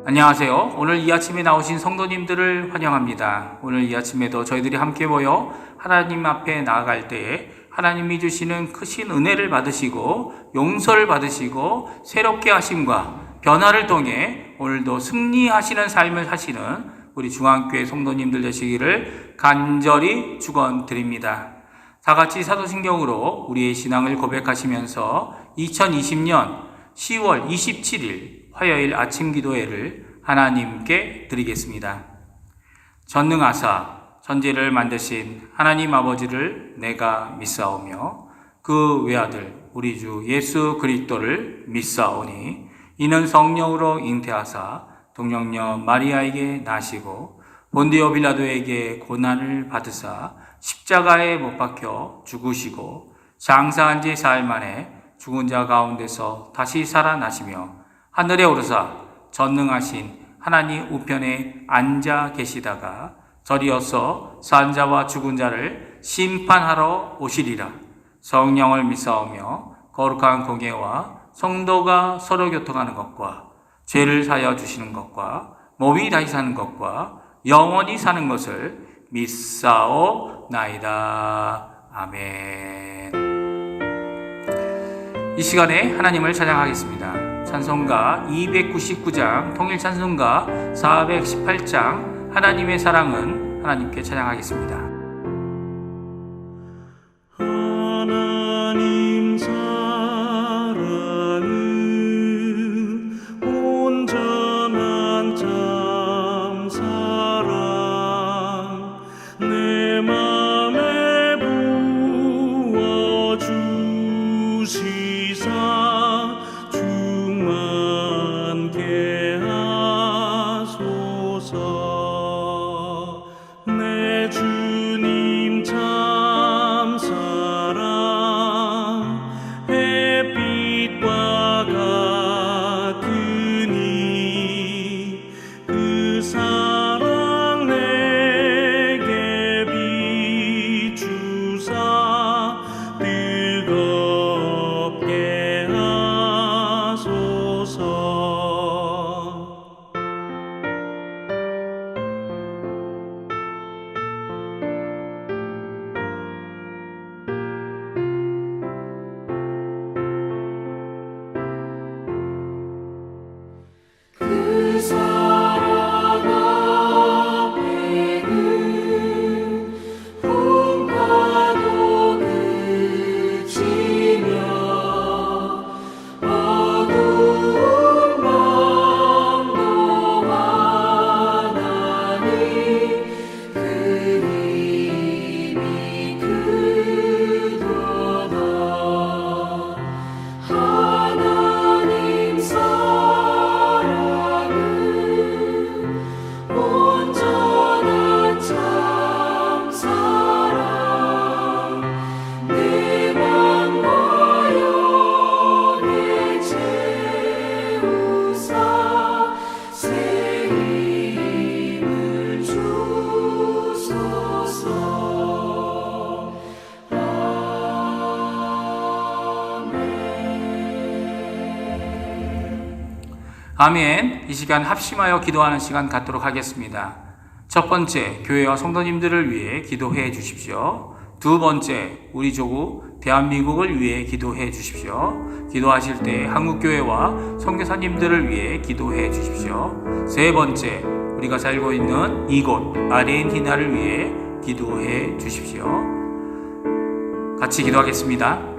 안녕하세요. 오늘 이 아침에 나오신 성도님들을 환영합니다. 오늘 이 아침에도 저희들이 함께 모여 하나님 앞에 나아갈 때에 하나님이 주시는 크신 은혜를 받으시고 용서를 받으시고 새롭게 하심과 변화를 통해 오늘도 승리하시는 삶을 사시는 우리 중앙교회 성도님들 되시기를 간절히 축원드립니다. 다 같이 사도신경으로 우리의 신앙을 고백하시면서 2020년 10월 27일 화요일 아침 기도회를 하나님께 드리겠습니다. 전능하사 천지를 만드신 하나님 아버지를 내가 믿사오며 그 외아들 우리 주 예수 그리스도를 믿사오니 이는 성령으로 잉태하사 동정녀 마리아에게 나시고 본디오 빌라도에게 고난을 받으사 십자가에 못 박혀 죽으시고 장사한 지 사흘 만에 죽은 자 가운데서 다시 살아나시며 하늘에 오르사 전능하신 하나님 우편에 앉아 계시다가 저리어서 산 자와 죽은 자를 심판하러 오시리라. 성령을 믿사오며 거룩한 공예와 성도가 서로 교통하는 것과 죄를 사하여 주시는 것과 몸이 다시 사는 것과 영원히 사는 것을 믿사오나이다. 아멘. 이 시간에 하나님을 찬양하겠습니다. 찬송가 299장, 통일찬송가 418장, 하나님의 사랑은 하나님께 찬양하겠습니다. 하나님 사랑은 온전한 참 사랑 내 맘에 부어주시사 충만케 하소서. 내 주님 참 사랑 햇빛과 같으니 그 사랑 내게 비추사 뜨겁게 하소서. 그 사랑 앞에는 풍파도 그치며 어두운 밤도 환하니 그 힘이 크도다. 하나님 사랑은 온전한 참 사랑 내 맘과 영에 채우사 새 힘을 주소서. 아멘. 이 시간 합심하여 기도하는 시간 갖도록 하겠습니다. 첫 번째, 교회와 성도님들을 위해 기도해 주십시오. 두 번째, 우리 조국 대한민국을 위해 기도해 주십시오. 기도하실 때 한국교회와 선교사님들을 위해 기도해 주십시오. 세 번째, 우리가 살고 있는 이곳 아르헨티나를 위해 기도해 주십시오. 같이 기도하겠습니다.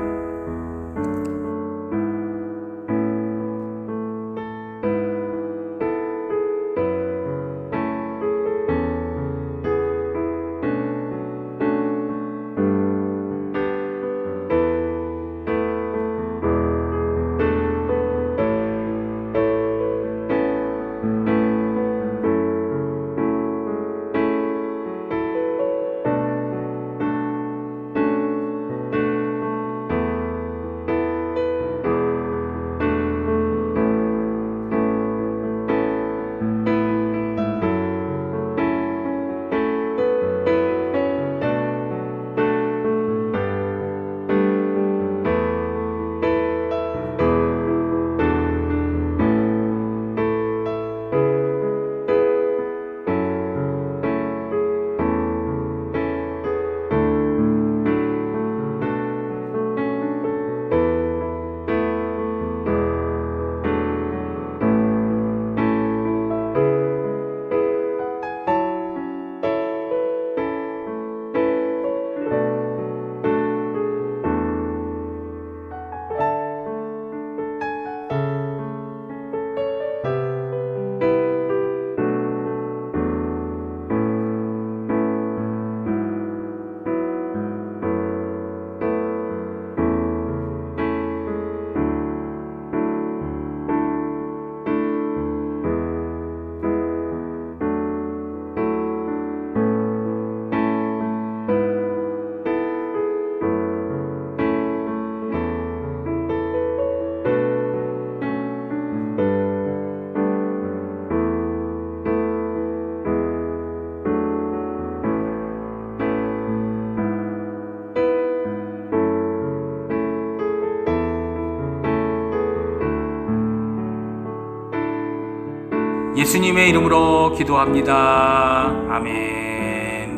예수님의 이름으로 기도합니다. 아멘.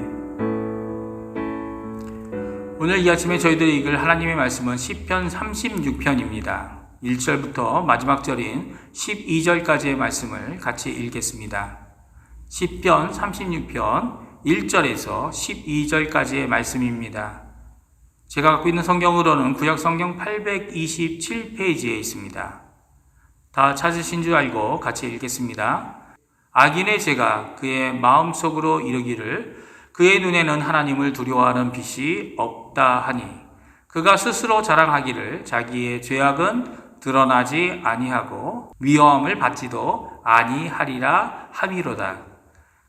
오늘 이 아침에 저희들이 읽을 하나님의 말씀은 시편 36편입니다. 1절부터 마지막 절인 12절까지의 말씀을 같이 읽겠습니다. 시편 36편 1절에서 12절까지의 말씀입니다. 제가 갖고 있는 성경으로는 구약 성경 827페이지에 있습니다. 다 찾으신 줄 알고 같이 읽겠습니다. 악인의 죄가 그의 마음속으로 이르기를 그의 눈에는 하나님을 두려워하는 빛이 없다 하니 그가 스스로 자랑하기를 자기의 죄악은 드러나지 아니하고 위험을 받지도 아니하리라 함이로다.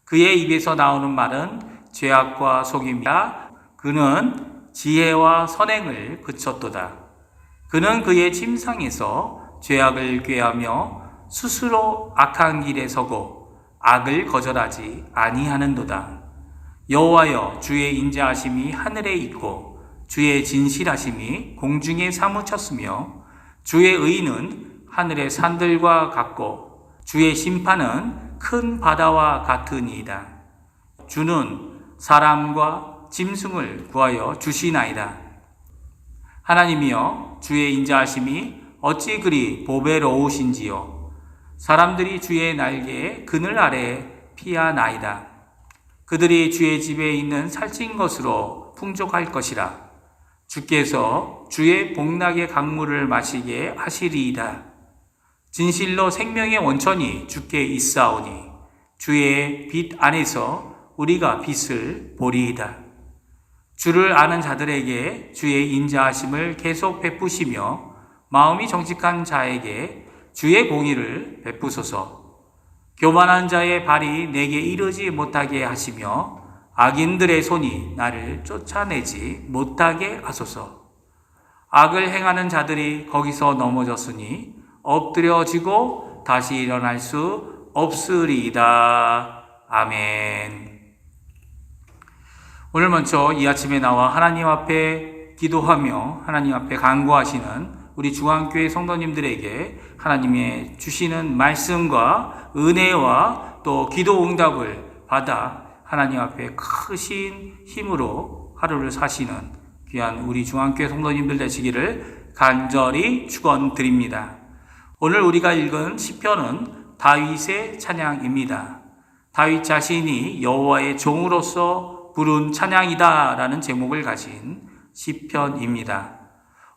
그의 입에서 나오는 말은 죄악과 속임이라. 그는 지혜와 선행을 그쳤도다. 그는 그의 침상에서 죄악을 꾀하며 스스로 악한 길에 서고 악을 거절하지 아니하는도다. 여호와여, 주의 인자하심이 하늘에 있고 주의 진실하심이 공중에 사무쳤으며 주의 의는 하늘의 산들과 같고 주의 심판은 큰 바다와 같으니이다. 주는 사람과 짐승을 구하여 주시나이다. 하나님이여, 주의 인자하심이 어찌 그리 보배로우신지요. 사람들이 주의 날개에 그늘 아래 피하나이다. 그들이 주의 집에 있는 살찐 것으로 풍족할 것이라. 주께서 주의 복락의 강물을 마시게 하시리이다. 진실로 생명의 원천이 주께 있사오니 주의 빛 안에서 우리가 빛을 보리이다. 주를 아는 자들에게 주의 인자하심을 계속 베푸시며 마음이 정직한 자에게 주의 공의를 베푸소서. 교만한 자의 발이 내게 이르지 못하게 하시며 악인들의 손이 나를 쫓아내지 못하게 하소서. 악을 행하는 자들이 거기서 넘어졌으니 엎드려지고 다시 일어날 수 없으리이다. 아멘. 오늘 먼저 이 아침에 나와 하나님 앞에 기도하며 하나님 앞에 간구하시는 우리 중앙교회 성도님들에게 하나님의 주시는 말씀과 은혜와 또 기도 응답을 받아 하나님 앞에 크신 힘으로 하루를 사시는 귀한 우리 중앙교회 성도님들 되시기를 간절히 축원드립니다. 오늘 우리가 읽은 시편은 다윗의 찬양입니다. 다윗 자신이 여호와의 종으로서 부른 찬양이다라는 제목을 가진 시편입니다.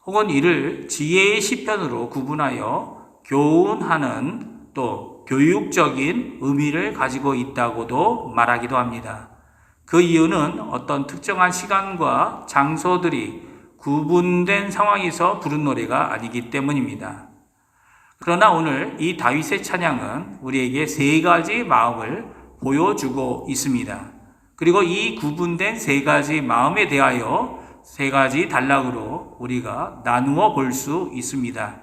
혹은 이를 지혜의 시편으로 구분하여 교훈하는 또 교육적인 의미를 가지고 있다고도 말하기도 합니다. 그 이유는 어떤 특정한 시간과 장소들이 구분된 상황에서 부른 노래가 아니기 때문입니다. 그러나 오늘 이 다윗의 찬양은 우리에게 세 가지 마음을 보여주고 있습니다. 그리고 이 구분된 세 가지 마음에 대하여 세 가지 단락으로 우리가 나누어 볼 수 있습니다.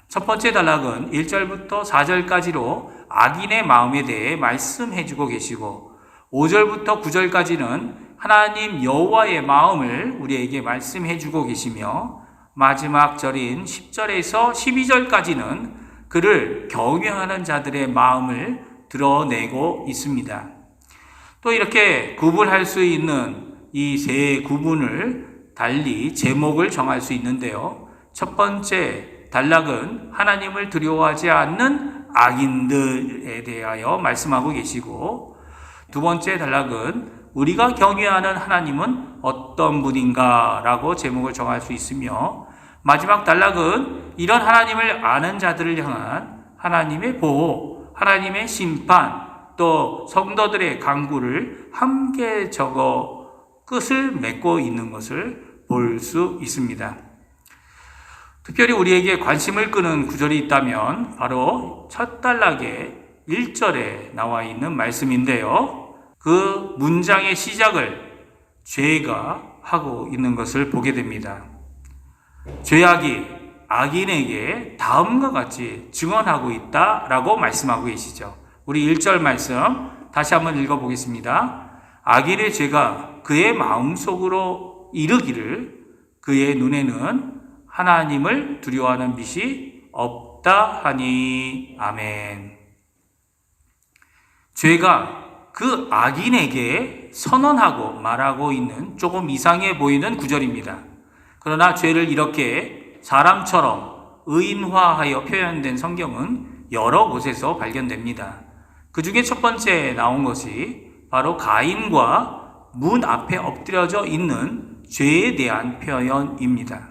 첫 번째 단락은 1절부터 4절까지로 악인의 마음에 대해 말씀해 주고 계시고 5절부터 9절까지는 하나님 여호와의 마음을 우리에게 말씀해 주고 계시며 마지막 절인 10절에서 12절까지는 그를 경외하는 자들의 마음을 드러내고 있습니다. 또 이렇게 구분할 수 있는 이 세 구분을 달리 제목을 정할 수 있는데요. 첫 번째 단락은 하나님을 두려워하지 않는 악인들에 대하여 말씀하고 계시고 두 번째 단락은 우리가 경외하는 하나님은 어떤 분인가 라고 제목을 정할 수 있으며 마지막 단락은 이런 하나님을 아는 자들을 향한 하나님의 보호, 하나님의 심판, 또 성도들의 간구를 함께 적어 끝을 맺고 있는 것을 볼 수 있습니다. 특별히 우리에게 관심을 끄는 구절이 있다면 바로 첫 단락의 1절에 나와 있는 말씀인데요. 그 문장의 시작을 죄가 하고 있는 것을 보게 됩니다. 죄악이 악인에게 다음과 같이 증언하고 있다라고 말씀하고 계시죠. 우리 1절 말씀 다시 한번 읽어보겠습니다. 악인의 죄가 그의 마음속으로 이르기를 그의 눈에는 하나님을 두려워하는 빛이 없다 하니. 아멘. 죄가 그 악인에게 선언하고 말하고 있는 조금 이상해 보이는 구절입니다. 그러나 죄를 이렇게 사람처럼 의인화하여 표현된 성경은 여러 곳에서 발견됩니다. 그 중에 첫 번째 나온 것이 바로 가인과 문 앞에 엎드려져 있는 죄에 대한 표현입니다.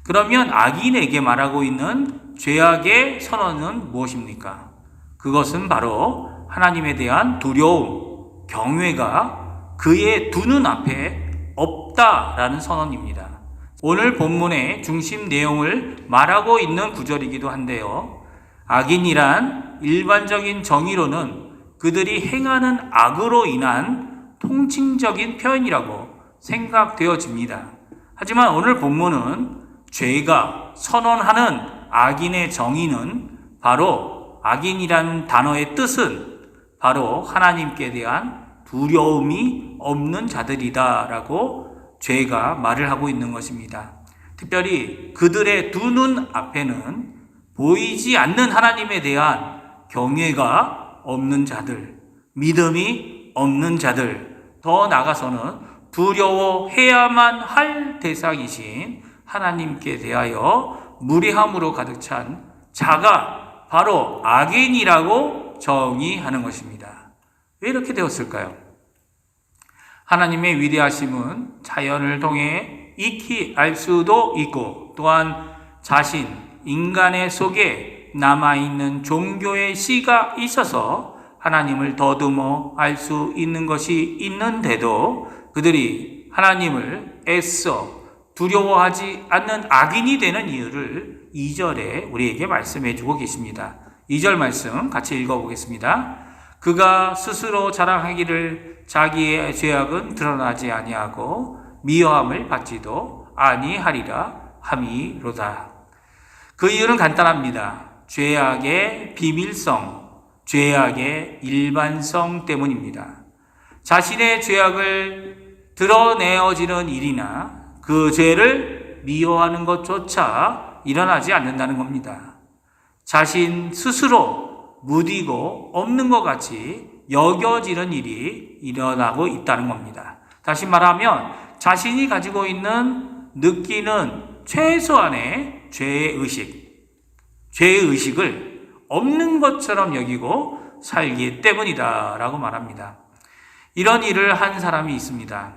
그러면 악인에게 말하고 있는 죄악의 선언은 무엇입니까? 그것은 바로 하나님에 대한 두려움, 경외가 그의 두 눈 앞에 없다라는 선언입니다. 오늘 본문의 중심 내용을 말하고 있는 구절이기도 한데요. 악인이란 일반적인 정의로는 그들이 행하는 악으로 인한 통칭적인 표현이라고 생각되어집니다. 하지만 오늘 본문은 죄가 선언하는 악인의 정의는 바로 악인이라는 단어의 뜻은 바로 하나님께 대한 두려움이 없는 자들이다라고 죄가 말을 하고 있는 것입니다. 특별히 그들의 두 눈 앞에는 보이지 않는 하나님에 대한 경외가 없는 자들, 믿음이 없는 자들, 더 나아가서는 두려워해야만 할 대상이신 하나님께 대하여 무례함으로 가득 찬 자가 바로 악인이라고 정의하는 것입니다. 왜 이렇게 되었을까요? 하나님의 위대하심은 자연을 통해 익히 알 수도 있고 또한 자신, 인간의 속에 남아있는 종교의 씨가 있어서 하나님을 더듬어 알 수 있는 것이 있는데도 그들이 하나님을 애써 두려워하지 않는 악인이 되는 이유를 2절에 우리에게 말씀해 주고 계십니다. 2절 말씀 같이 읽어보겠습니다. 그가 스스로 자랑하기를 자기의 죄악은 드러나지 아니하고 미워함을 받지도 아니하리라 함이로다. 그 이유는 간단합니다. 죄악의 비밀성, 죄악의 일반성 때문입니다. 자신의 죄악을 드러내어지는 일이나 그 죄를 미워하는 것조차 일어나지 않는다는 겁니다. 자신 스스로 무디고 없는 것 같이 여겨지는 일이 일어나고 있다는 겁니다. 다시 말하면 자신이 가지고 있는 느끼는 최소한의 죄의식을 없는 것처럼 여기고 살기 때문이다 라고 말합니다. 이런 일을 한 사람이 있습니다.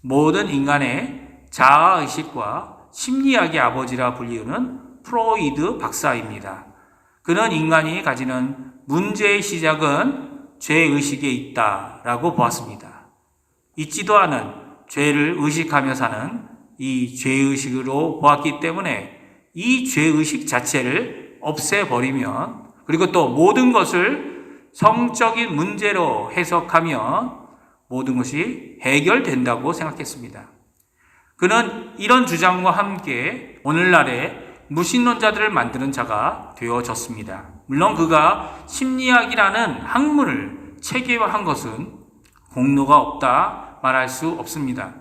모든 인간의 자아의식과 심리학의 아버지라 불리우는 프로이드 박사입니다. 그는 인간이 가지는 문제의 시작은 죄의식에 있다라고 보았습니다. 있지도 않은 죄를 의식하며 사는 이 죄의식으로 보았기 때문에 이 죄의식 자체를 없애버리면, 그리고 또 모든 것을 성적인 문제로 해석하면 모든 것이 해결된다고 생각했습니다. 그는 이런 주장과 함께 오늘날의 무신론자들을 만드는 자가 되어졌습니다. 물론 그가 심리학이라는 학문을 체계화한 것은 공로가 없다 말할 수 없습니다.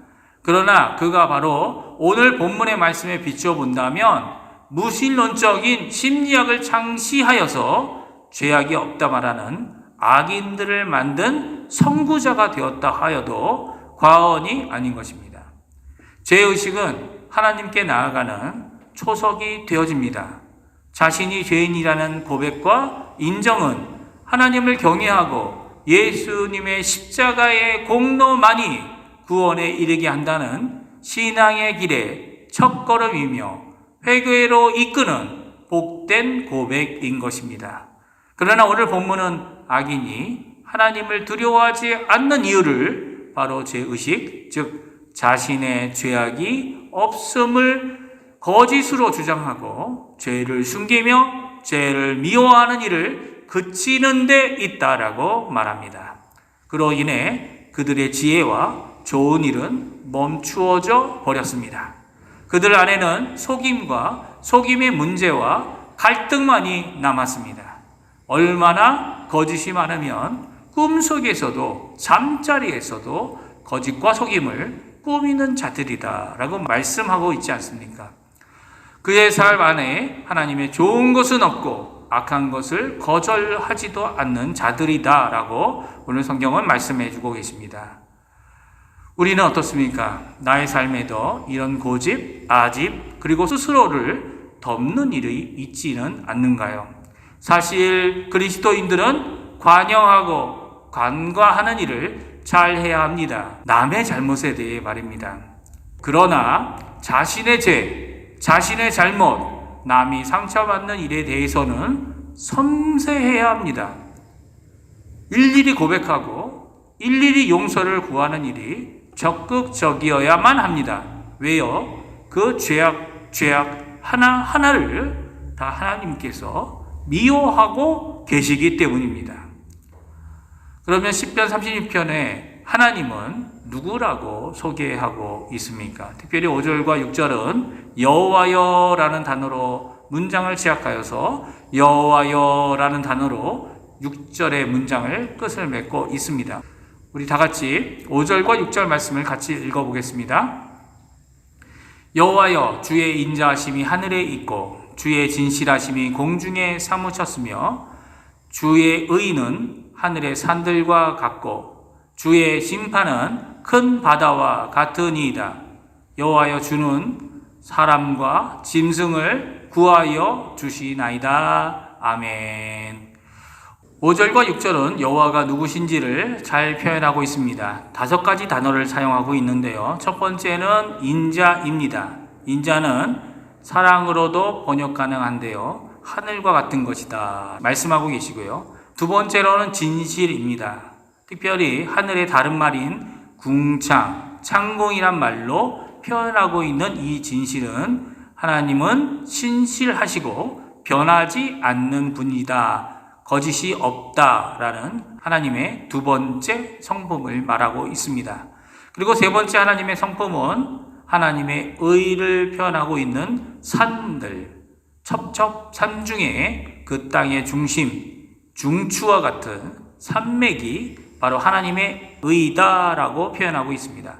그러나 그가 바로 오늘 본문의 말씀에 비추어 본다면 무신론적인 심리학을 창시하여서 죄악이 없다 말하는 악인들을 만든 선구자가 되었다 하여도 과언이 아닌 것입니다. 죄의식은 하나님께 나아가는 초석이 되어집니다. 자신이 죄인이라는 고백과 인정은 하나님을 경외하고 예수님의 십자가의 공로만이 구원에 이르게 한다는 신앙의 길의 첫걸음이며 회개로 이끄는 복된 고백인 것입니다. 그러나 오늘 본문은 악인이 하나님을 두려워하지 않는 이유를 바로 죄의식, 즉 자신의 죄악이 없음을 거짓으로 주장하고 죄를 숨기며 죄를 미워하는 일을 그치는 데 있다라고 말합니다. 그로 인해 그들의 지혜와 좋은 일은 멈추어져 버렸습니다. 그들 안에는 속임과 속임의 문제와 갈등만이 남았습니다. 얼마나 거짓이 많으면 꿈속에서도 잠자리에서도 거짓과 속임을 꾸미는 자들이다라고 말씀하고 있지 않습니까? 그의 삶 안에 하나님의 좋은 것은 없고 악한 것을 거절하지도 않는 자들이다라고 오늘 성경은 말씀해 주고 계십니다. 우리는 어떻습니까? 나의 삶에도 이런 고집, 아집, 그리고 스스로를 덮는 일이 있지는 않는가요? 사실 그리스도인들은 관여하고 간과하는 일을 잘 해야 합니다. 남의 잘못에 대해 말입니다. 그러나 자신의 죄, 자신의 잘못, 남이 상처받는 일에 대해서는 섬세해야 합니다. 일일이 고백하고 일일이 용서를 구하는 일이 적극적이어야만 합니다. 왜요? 그 죄악 하나하나를 다 하나님께서 미워하고 계시기 때문입니다. 그러면 시편 36편에 하나님은 누구라고 소개하고 있습니까? 특별히 5절과 6절은 여호와여라는 단어로 문장을 시작하여서 여호와여라는 단어로 6절의 문장을 끝을 맺고 있습니다. 우리 다 같이 5절과 6절 말씀을 같이 읽어보겠습니다. 여호와여, 주의 인자하심이 하늘에 있고 주의 진실하심이 공중에 사무쳤으며 주의 의는 하늘의 산들과 같고 주의 심판은 큰 바다와 같으니이다. 여호와여, 주는 사람과 짐승을 구하여 주시나이다. 아멘. 5절과 6절은 여호와가 누구신지를 잘 표현하고 있습니다. 5가지 단어를 사용하고 있는데요. 첫 번째는 인자입니다. 인자는 사랑으로도 번역 가능한데요. 하늘과 같은 것이다 말씀하고 계시고요. 두 번째로는 진실입니다. 특별히 하늘의 다른 말인 궁창, 창공이란 말로 표현하고 있는 이 진실은 하나님은 신실하시고 변하지 않는 분이다. 거짓이 없다라는 하나님의 두 번째 성품을 말하고 있습니다. 그리고 세 번째 하나님의 성품은 하나님의 의를 표현하고 있는 산들, 첩첩산 중에 그 땅의 중심, 중추와 같은 산맥이 바로 하나님의 의다라고 표현하고 있습니다.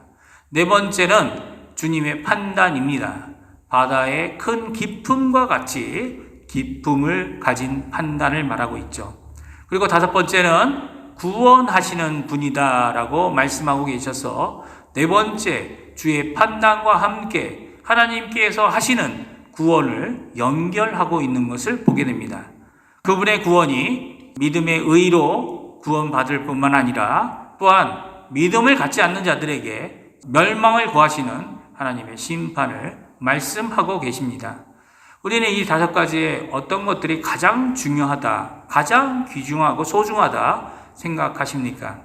네 번째는 주님의 판단입니다. 바다의 큰 깊음과 같이 기쁨을 가진 판단을 말하고 있죠. 그리고 5번째는 구원하시는 분이다라고 말씀하고 계셔서 네 번째 주의 판단과 함께 하나님께서 하시는 구원을 연결하고 있는 것을 보게 됩니다. 그분의 구원이 믿음의 의로 구원받을 뿐만 아니라 또한 믿음을 갖지 않는 자들에게 멸망을 구하시는 하나님의 심판을 말씀하고 계십니다. 우리는 이 5가지의 어떤 것들이 가장 중요하다, 가장 귀중하고 소중하다 생각하십니까?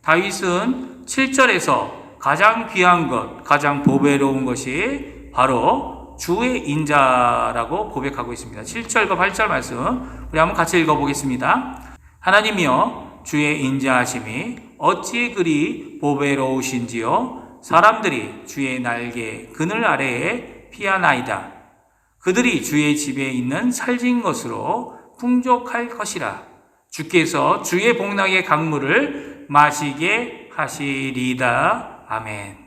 다윗은 7절에서 가장 귀한 것, 가장 보배로운 것이 바로 주의 인자라고 고백하고 있습니다. 7절과 8절 말씀 우리 한번 같이 읽어보겠습니다. 하나님이여, 주의 인자하심이 어찌 그리 보배로우신지요. 사람들이 주의 날개 그늘 아래에 피하나이다. 그들이 주의 집에 있는 살진 것으로 풍족할 것이라. 주께서 주의 복락의 강물을 마시게 하시리다. 아멘.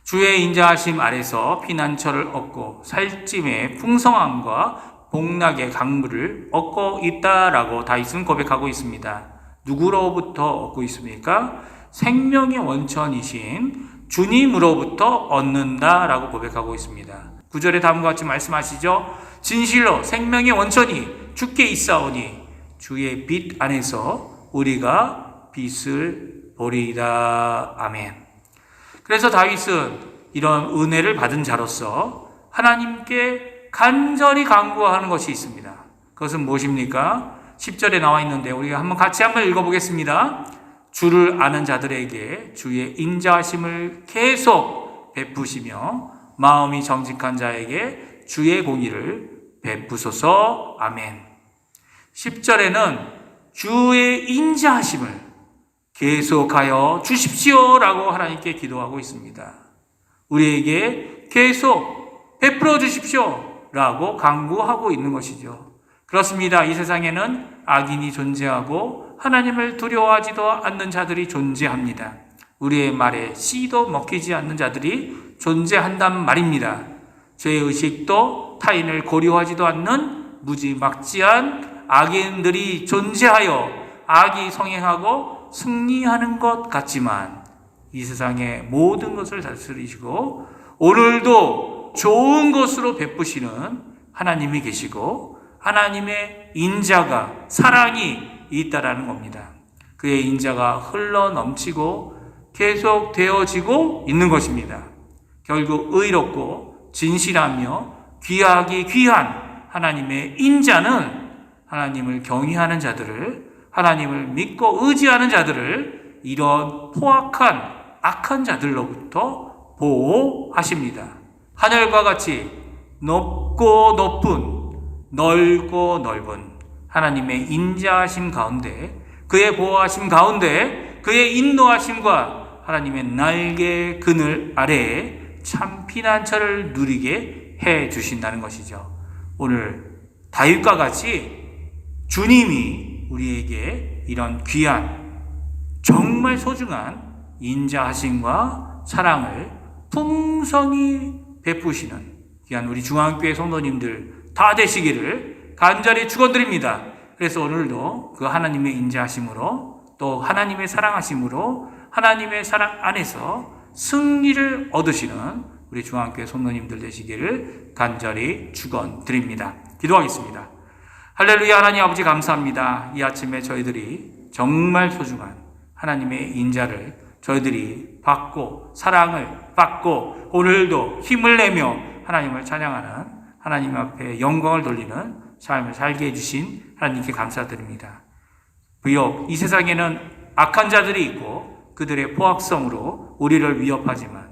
주의 인자하심 아래서 피난처를 얻고 살찜의 풍성함과 복락의 강물을 얻고 있다라고 다윗은 고백하고 있습니다. 누구로부터 얻고 있습니까? 생명의 원천이신 주님으로부터 얻는다라고 고백하고 있습니다. 9절에 다음과 같이 말씀하시죠. 진실로 생명의 원천이 주께 있사오니 주의 빛 안에서 우리가 빛을 보리이다. 아멘. 그래서 다윗은 이런 은혜를 받은 자로서 하나님께 간절히 간구하는 것이 있습니다. 그것은 무엇입니까? 10절에 나와 있는데 우리가 같이 한번 읽어보겠습니다. 주를 아는 자들에게 주의 인자하심을 계속 베푸시며 마음이 정직한 자에게 주의 공의를 베푸소서. 아멘. 10절에는 주의 인자하심을 계속하여 주십시오라고 하나님께 기도하고 있습니다. 우리에게 계속 베풀어 주십시오라고 간구하고 있는 것이죠. 그렇습니다. 이 세상에는 악인이 존재하고 하나님을 두려워하지도 않는 자들이 존재합니다. 우리의 말에 씨도 먹히지 않는 자들이 존재한단 말입니다. 죄의식도 타인을 고려하지도 않는 무지막지한 악인들이 존재하여 악이 성행하고 승리하는 것 같지만 이 세상의 모든 것을 다스리시고 오늘도 좋은 것으로 베푸시는 하나님이 계시고 하나님의 인자가 사랑이 있다라는 겁니다. 그의 인자가 흘러 넘치고 계속 되어지고 있는 것입니다. 결국 의롭고 진실하며 귀하기 귀한 하나님의 인자는 하나님을 경외하는 자들을, 하나님을 믿고 의지하는 자들을 이런 포악한 악한 자들로부터 보호하십니다. 하늘과 같이 높고 높은, 넓고 넓은 하나님의 인자하심 가운데, 그의 보호하심 가운데, 그의 인도하심과 하나님의 날개 그늘 아래에 참 피난처를 누리게 해 주신다는 것이죠. 오늘 다윗과 같이 주님이 우리에게 이런 귀한, 정말 소중한 인자하심과 사랑을 풍성히 베푸시는 귀한 우리 중앙교회 성도님들 다 되시기를 간절히 축원드립니다. 그래서 오늘도 그 하나님의 인자하심으로 또 하나님의 사랑하심으로 하나님의 사랑 안에서 승리를 얻으시는 우리 중앙교회 성도님들 되시기를 간절히 축원드립니다. 기도하겠습니다. 할렐루야. 하나님 아버지 감사합니다. 이 아침에 저희들이 정말 소중한 하나님의 인자를 저희들이 받고 사랑을 받고 오늘도 힘을 내며 하나님을 찬양하는 하나님 앞에 영광을 돌리는 삶을 살게 해주신 하나님께 감사드립니다. 비록 이 세상에는 악한 자들이 있고 그들의 포악성으로 우리를 위협하지만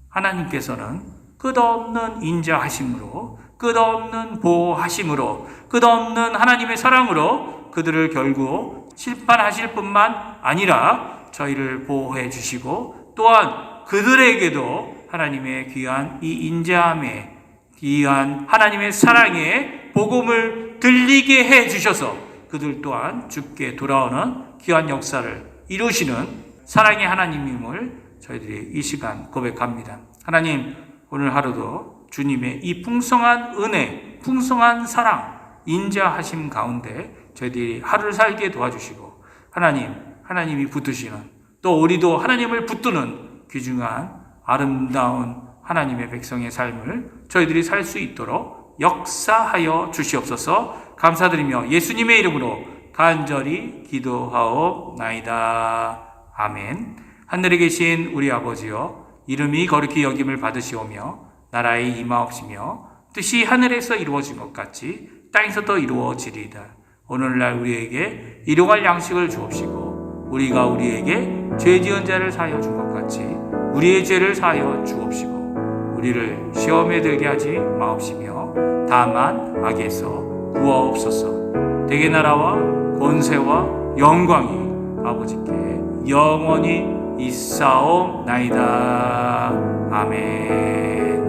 하나님께서는 끝없는 인자하심으로, 끝없는 보호하심으로, 끝없는 하나님의 사랑으로 그들을 결국 심판하실 뿐만 아니라 저희를 보호해 주시고 또한 그들에게도 하나님의 귀한 이 인자함에, 귀한 하나님의 사랑에 복음을 들리게 해 주셔서 그들 또한 주께 돌아오는 귀한 역사를 이루시는 사랑의 하나님임을 저희들이 이 시간 고백합니다. 하나님, 오늘 하루도 주님의 이 풍성한 은혜, 풍성한 사랑, 인자하심 가운데 저희들이 하루를 살게 도와주시고 하나님이 붙드시는, 또 우리도 하나님을 붙드는 귀중한 아름다운 하나님의 백성의 삶을 저희들이 살 수 있도록 역사하여 주시옵소서. 감사드리며 예수님의 이름으로 간절히 기도하옵나이다. 아멘. 하늘에 계신 우리 아버지여, 이름이 거룩히 여김을 받으시오며 나라의 임하옵시며 뜻이 하늘에서 이루어진 것 같이 땅에서도 이루어지리이다. 오늘날 우리에게 일용할 양식을 주옵시고 우리가 우리에게 죄 지은 자를 사하여 준 것 같이 우리의 죄를 사하여 주옵시고 우리를 시험에 들게 하지 마옵시며 다만 악에서 구하옵소서. 대개 나라와 권세와 영광이 아버지께 영원히 있사옵나이다. 아멘.